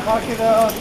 Mark it out.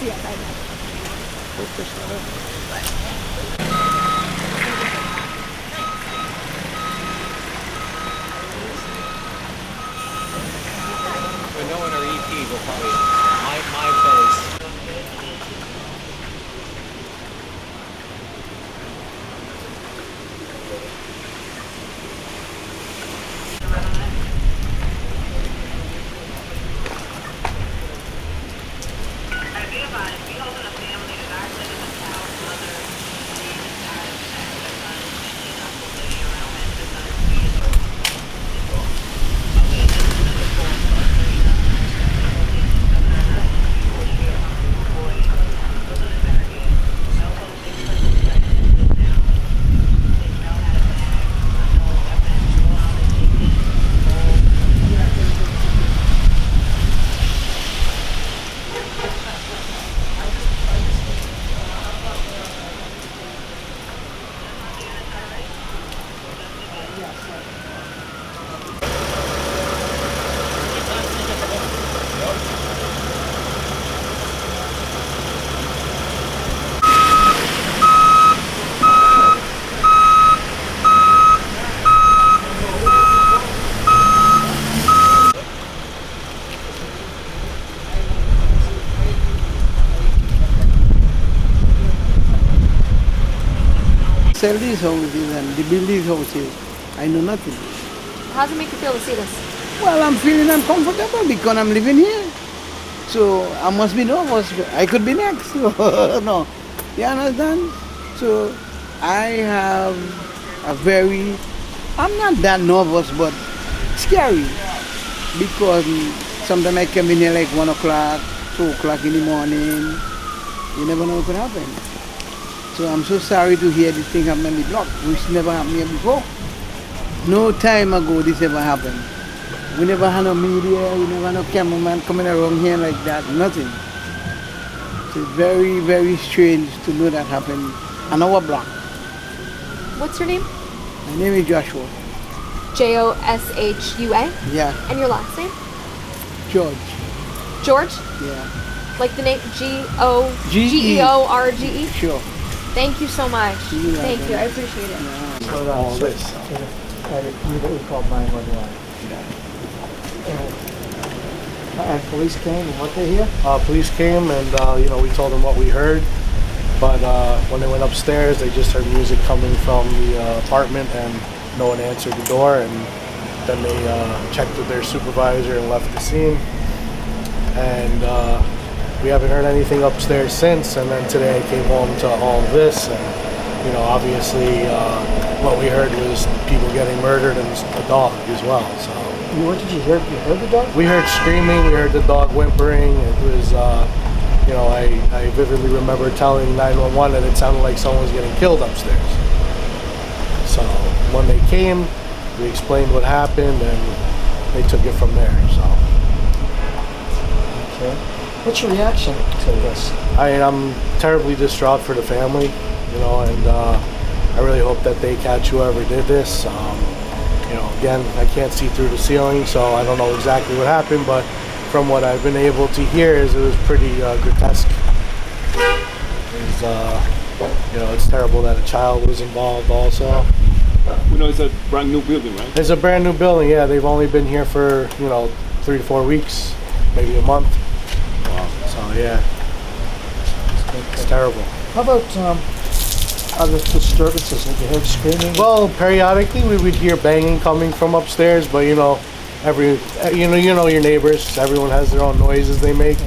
Yes, I know. But no one or EP will probably my face. Sell these houses and build these houses. I know nothing. How does it make you feel to see this? Well, I'm feeling uncomfortable because I'm living here. So I must be nervous. I could be next. No. You understand? So I have I'm not that nervous, but scary. Because sometimes I come in here like 1 o'clock, 2 o'clock in the morning. You never know what could happen. So I'm so sorry to hear this thing happen in the block, which never happened here before. No time ago this ever happened. We never had no media, we never had no cameraman coming around here like that, nothing. So it's very, very strange to know that happened on our block. What's your name? My name is Joshua. Joshua. Yeah, And your last name? George. George? Yeah, Like the name George? G-E. Sure. Thank you so much. You're Thank welcome. you. I appreciate it. So all this. We called 911. And police came, and what they hear? Police came and we told them what we heard, but when they went upstairs they just heard music coming from the apartment and no one answered the door, and then they checked with their supervisor and left the scene, and we haven't heard anything upstairs since. And then today I came home to all of this, and obviously what we heard was people getting murdered and a dog as well. So What did you hear? You heard the dog? we heard screaming, we heard the dog whimpering. It was, I vividly remember telling 911 that it sounded like someone was getting killed upstairs. So when they came, we explained what happened, and they took it from there. So Okay. What's your reaction to this? I'm terribly distraught for the family, and I really hope that they catch whoever did this. Again, I can't see through the ceiling, so I don't know exactly what happened, but from what I've been able to hear, it was pretty grotesque. It's terrible that a child was involved also. We know it's a brand new building, right? It's a brand new building, yeah. They've only been here for, 3 to 4 weeks, maybe a month. Wow. So, yeah, it's terrible. How about other disturbances? Have you heard screaming? Well, periodically we would hear banging coming from upstairs, but you know your neighbors. Everyone has their own noises they make,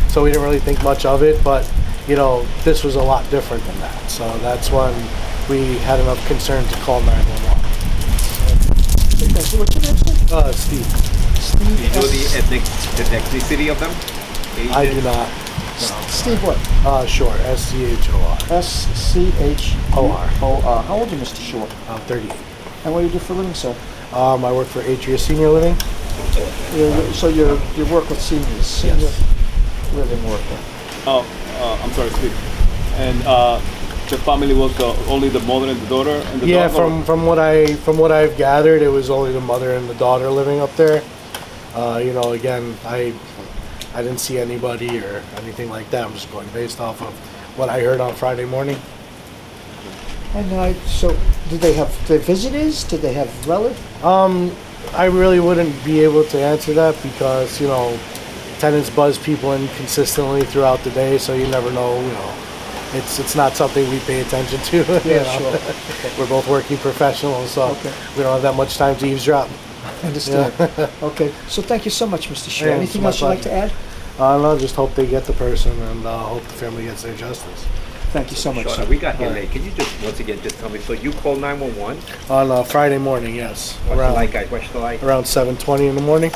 so we didn't really think much of it. But you know, this was a lot different than that. So that's when we had enough concern to call 911. Thank you. What's your name, sir? Steve, Steve. Do you know the ethnicity of them? I do not. Steve what? Short, S-C-H-O-R. S-C-H-O-R. How old are you, Mr. Short? I'm 38. And what do you do for a living, sir? I work for Atria Senior Living. So you work with seniors, senior living worker. Oh, I'm sorry, Steve. And the family was only the mother and the daughter and the Yeah, dog? from what I've gathered, it was only the mother and the daughter living up there. You know, again, I didn't see anybody or anything like that. I'm just going based off of what I heard on Friday morning. And so, did they have visitors? Did they have relatives? I really wouldn't be able to answer that because, you know, tenants buzz people in consistently throughout the day, so you never know, you know. It's not something we pay attention to. Yeah, you know? sure. We're both working professionals, so Okay. we don't have that much time to eavesdrop. Understood. Okay. So thank you so much, Mr. Short. Yeah, Anything it's my else you'd like to add? No, just hope they get the person and hope the family gets their justice. Thank you so much, Sean, sir. we got here late. Can you just once again just tell me? So you called 911? On Friday morning, yes. What's the light, guys? What's the light? Around 7:20 in the morning.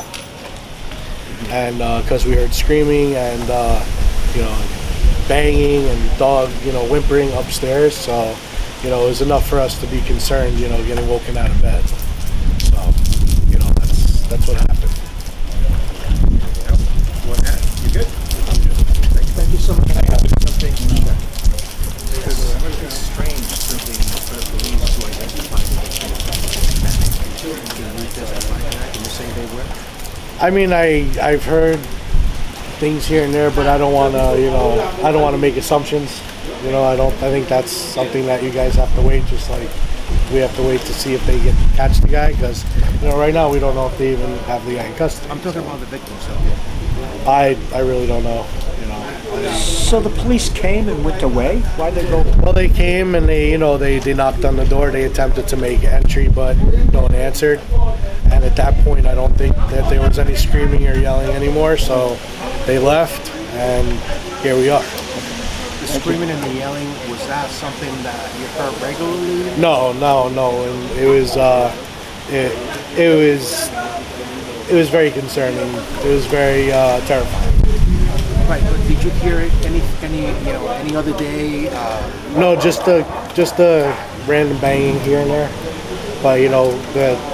And because we heard screaming and, you know, banging and dog, you know, whimpering upstairs. So, you know, it was enough for us to be concerned, you know, getting woken out of bed. So, you know, that's what happened. You good? Thank you so much. It's strange for the police to identify Can you say they were? I mean, I've heard things here and there, but I don't want to, you know, I don't want to make assumptions. You know, I think that's something that you guys have to wait, just like we have to wait to see if they catch the guy, because, you know, right now we don't know if they even have the guy in custody. I'm talking about the victims, so. I really don't know, you know. So the police came and went away? Why'd they go? Well, they came and they knocked on the door. They attempted to make entry, but no one answered. And at that point, I don't think that there was any screaming or yelling anymore. So they left, and here we are. The screaming and the yelling, was that something that you heard regularly? No. And it was very concerning. It was very terrifying. Right, but did you hear it any other day? No, just the random banging here and there. But you know,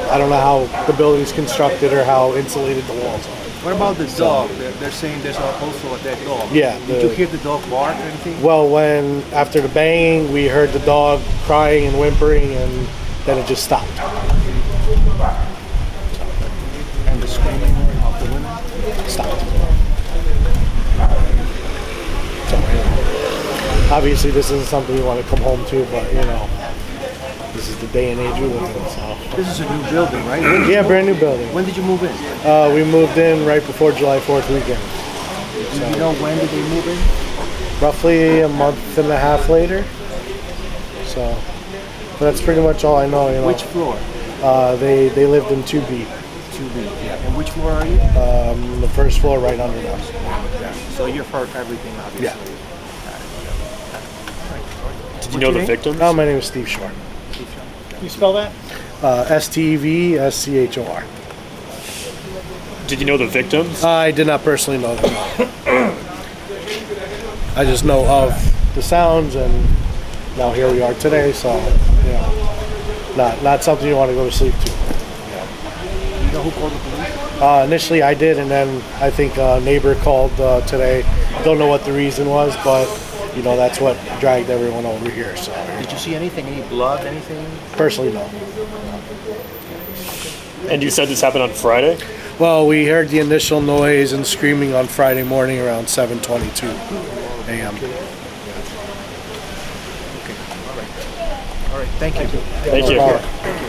I don't know how the building's constructed or how insulated the walls are. What about the dog? They're saying there's also a dead dog. Yeah. Did you hear the dog bark or anything? Well, when after the banging, we heard the dog crying and whimpering, and then it just stopped. And the screaming of the women? Stopped. So, obviously, this isn't something we want to come home to, but you know, this is the day and age we live in. So. This is a new building, right? Yeah, brand new building. When did you move in? We moved in right before July 4th weekend. Do you know when did they move in? Roughly a month and a half later. So, but that's pretty much all I know. You know. Which floor? They lived in 2B. 2B. Yeah. And which floor are you? The first floor right under them. So you've heard everything, obviously. Yeah. Did you know the victims? Oh, my name is Steve Short. Can you spell that? STEVSCHOR. Did you know the victims? I did not personally know them. I just know of the sounds, and now here we are today. So, you know, not something you want to go to sleep to. You know who called the police? Initially, I did, and then I think a neighbor called today. Don't know what the reason was, but you know that's what dragged everyone over here. So, Did you see anything? Any blood? Anything? personally, no. And you said this happened on Friday? Well, we heard the initial noise and screaming on Friday morning around 7:22 a.m. All right. Thank you. Thank you. No problem.